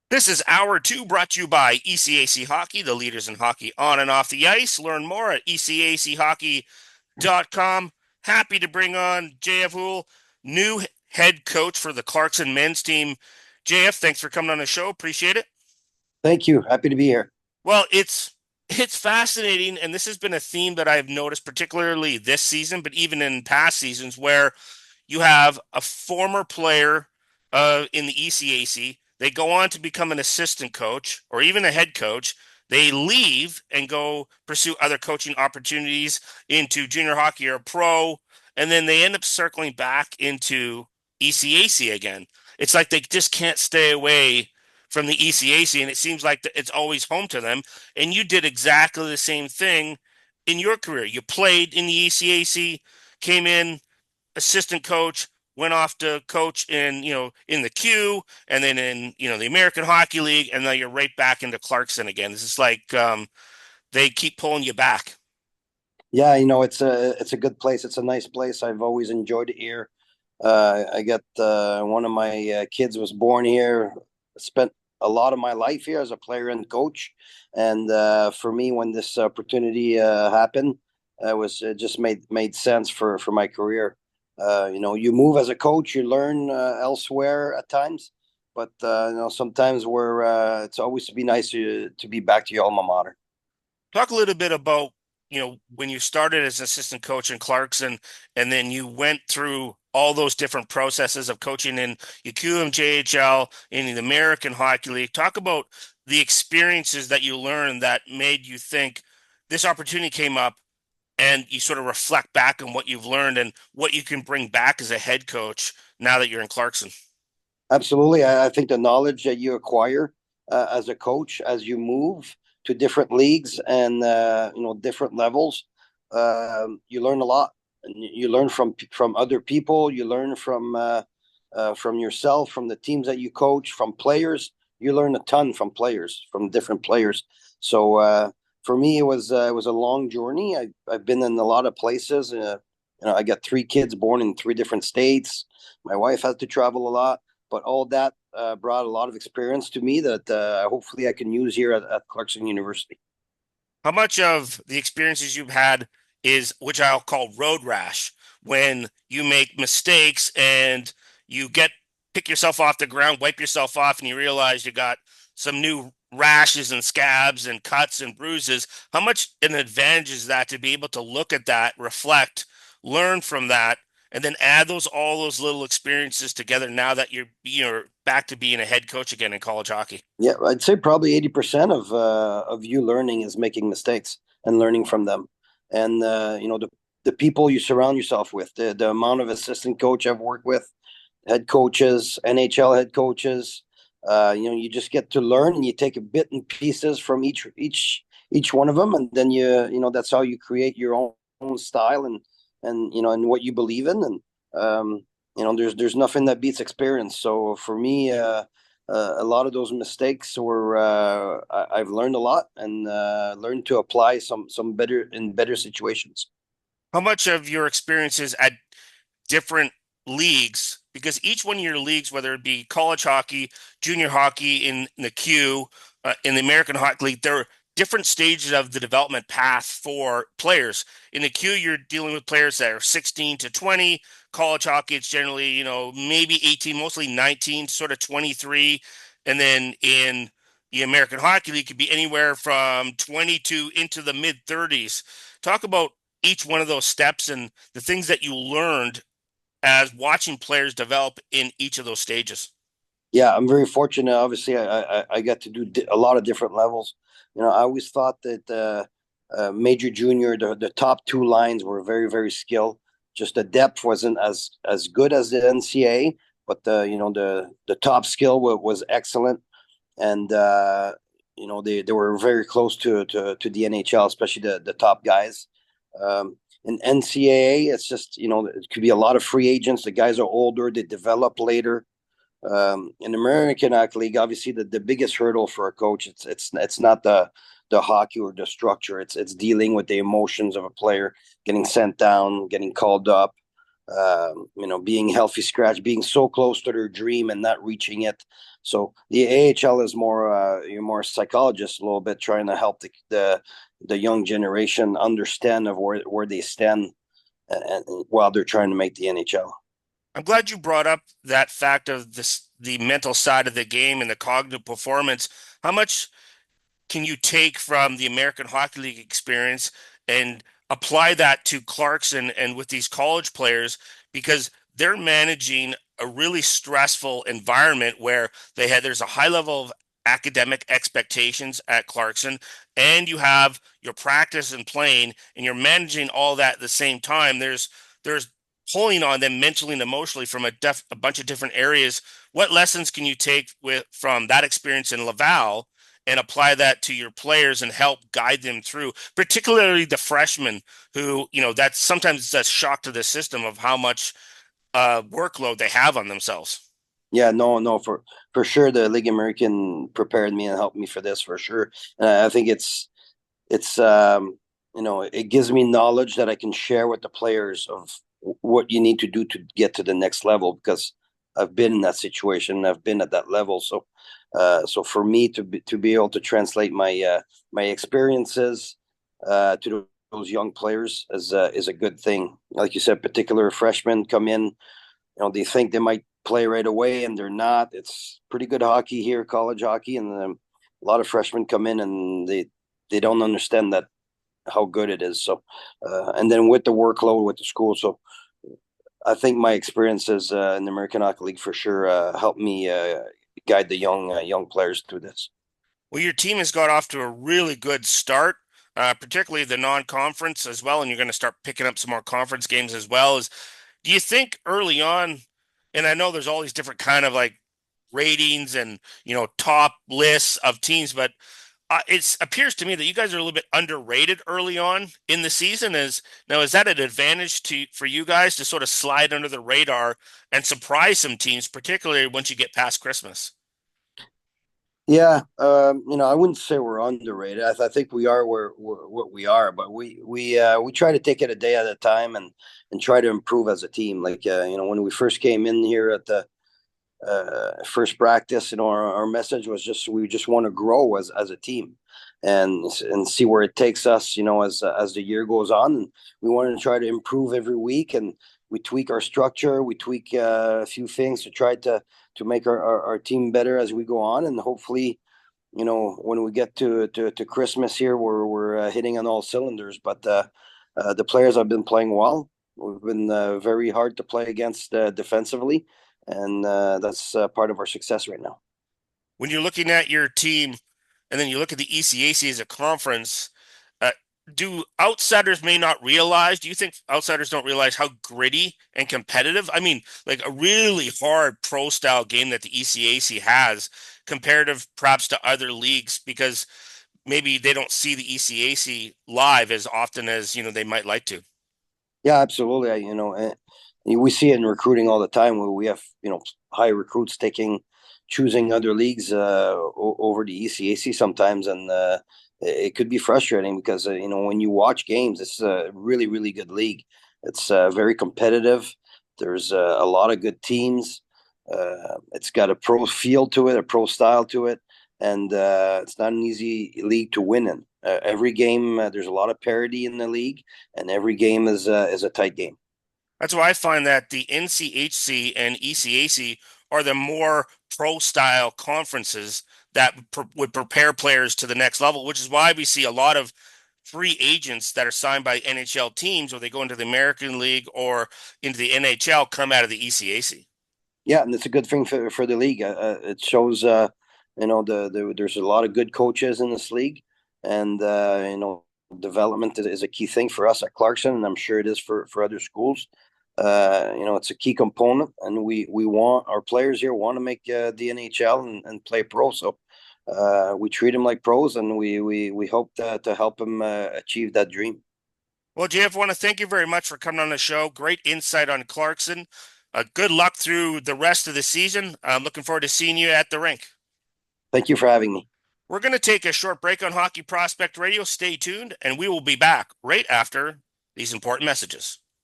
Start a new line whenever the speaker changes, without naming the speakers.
This is Hour 2 brought to you by ECAC Hockey, the leaders in hockey on and off the ice. Learn more at ecachockey.com. Happy to bring on JF Houle, new head coach for the Clarkson men's team. JF, thanks for coming on the show. Appreciate it.
Thank you. Happy to be here.
Well, it's fascinating, and this has been a theme that I've noticed, particularly this season, but even in past seasons, where you have a former player in the ECAC. They go on to become an assistant coach or even a head coach. They leave and go pursue other coaching opportunities into junior hockey or pro, and then they end up circling back into ECAC again. It's like they just can't stay away from the ECAC, and it seems like it's always home to them. And you did exactly the same thing in your career. You played in the ECAC, came in assistant coach, went off to coach in the Q, and then in the American Hockey League, and now you're right back into Clarkson again. This is like they keep pulling you back.
Yeah, it's a good place. It's a nice place. I've always enjoyed it here. I got one of my kids was born here. Spent a lot of my life here as a player and coach, and for me, when this opportunity happened, it just made sense for my career. You move as a coach, you learn elsewhere at times, but sometimes it's always to be nice to be back to your alma mater.
Talk a little bit about when you started as assistant coach in Clarkson, and then you went through all those different processes of coaching in your QMJHL in the American Hockey League. Talk about the experiences that you learned that made you think this opportunity came up, and you sort of reflect back on what you've learned and what you can bring back as a head coach now that you're in Clarkson.
Absolutely. I think the knowledge that you acquire as a coach as you move to different leagues and different levels, you learn a lot. And you learn from other people. You learn from yourself, from the teams that you coach, from players. You learn a ton from players, from different players. So for me, it was a long journey. I've been in a lot of places. I got three kids born in three different states. My wife has to travel a lot, but all that brought a lot of experience to me that hopefully I can use here at Clarkson University.
How much of the experiences you've had is, which I'll call road rash, when you make mistakes and you pick yourself off the ground, wipe yourself off, and you realize you got some new rashes and scabs and cuts and bruises? How much an advantage is that to be able to look at that, reflect, learn from that, and then add all those little experiences together now that you're back to being a head coach again in college hockey?
Yeah, I'd say probably 80% of you learning is making mistakes and learning from them. And the people you surround yourself with, the amount of assistant coach I've worked with, head coaches, NHL head coaches, you just get to learn and you take a bit and pieces from each one of them, and then that's how you create your own style and what you believe in. And there's nothing that beats experience. So for me, a lot of those mistakes were I've learned a lot and learned to apply some better situations.
How much of your experiences at different leagues, because each one of your leagues, whether it be college hockey, junior hockey in the Q, in the American Hockey League, there are different stages of the development path for players. In the Q, you're dealing with players that are 16 to 20. College hockey, it's generally, maybe 18, mostly 19, sort of 23. And then in the American Hockey League, could be anywhere from 22 into the mid 30s. Talk about each one of those steps and the things that you learned as watching players develop in each of those stages.
Yeah, I'm very fortunate. Obviously, I got to do a lot of different levels. I always thought that major junior, the top two lines were very very skilled. Just the depth wasn't as good as the NCAA, but the top skill was excellent, and they were very close to the NHL, especially the top guys. In NCAA, it's just it could be a lot of free agents. The guys are older, they develop later. In American Hockey League, obviously the biggest hurdle for a coach it's not the hockey or the structure. It's dealing with the emotions of a player, getting sent down, getting called up. being healthy scratch, being so close to their dream and not reaching it. So the AHL is more you're more psychologist a little bit, trying to help the young generation understand of where they stand, while they're trying to make the NHL.
I'm glad you brought up that fact of this, the mental side of the game and the cognitive performance. How much can you take from the American Hockey League experience and apply that to Clarkson and with these college players because they're managing a really stressful environment where there's a high level of academic expectations at Clarkson and you have your practice and playing and you're managing all that at the same time. There's pulling on them mentally and emotionally from a bunch of different areas. What lessons can you take from that experience in Laval and apply that to your players and help guide them through, particularly the freshmen who, that's sometimes a shock to the system of how much workload they have on themselves.
Yeah, no, no, for sure, the League American prepared me and helped me for this for sure. I think it's it gives me knowledge that I can share with the players of what you need to do to get to the next level, because I've been in that situation and I've been at that level. So for me to be able to translate my experiences to those young players is a good thing. Like you said, particular freshmen come in, they think they might play right away and they're not. It's pretty good hockey here, college hockey, and a lot of freshmen come in and they don't understand that how good it is. So, and then with the workload with the school, so I think my experiences in the American Hockey League for sure helped me guide the young players through this.
Well, your team has got off to a really good start, particularly the non-conference as well, and you're going to start picking up some more conference games as well. Do you think early on, and I know there's all these different kind of like ratings and top lists of teams, but it appears to me that you guys are a little bit underrated early on in the season. Is that an advantage for you guys to sort of slide under the radar and surprise some teams, particularly once you get past Christmas?
Yeah, I wouldn't say we're underrated. I think we are where what we are, but we try to take it a day at a time and try to improve as a team. Like when we first came in here at the first practice, our message was just we just want to grow as a team, and see where it takes us. As the year goes on, and we want to try to improve every week, and we tweak our structure, we tweak a few things to try to make our team better as we go on, and hopefully, when we get to Christmas here, we're hitting on all cylinders. But the players have been playing well. We've been very hard to play against defensively, and that's part of our success right now.
When you're looking at your team and then you look at the ECAC as a conference, uh, do outsiders may not realize? Do you think outsiders don't realize how gritty and competitive? I mean, like a really hard pro style game that the ECAC has, comparative perhaps to other leagues, because maybe they don't see the ECAC live as often as they might like to.
Yeah, absolutely. We see it in recruiting all the time where we have high recruits choosing other leagues over the ECAC sometimes, and it could be frustrating because when you watch games, it's a really really good league. It's very competitive. There's a lot of good teams. It's got a pro feel to it, a pro style to it, and it's not an easy league to win in. Every game, there's a lot of parity in the league, and every game is a tight game.
That's why I find that the NCHC and ECAC are the more pro style conferences that would prepare players to the next level, which is why we see a lot of free agents that are signed by NHL teams or they go into the American League or into the NHL come out of the ECAC.
Yeah, and it's a good thing for the league. It shows, there's a lot of good coaches in this league, and development is a key thing for us at Clarkson, and I'm sure it is for other schools. It's a key component, and we want our players here want to make the NHL and play pro. So we treat them like pros, and we hope to help them achieve that dream.
Well, Jeff, I want to thank you very much for coming on the show. Great insight on Clarkson. Good luck through the rest of the season. I'm looking forward to seeing you at the rink.
Thank you for having me.
We're going to take a short break on Hockey Prospect Radio. Stay tuned, and we will be back right after these important messages.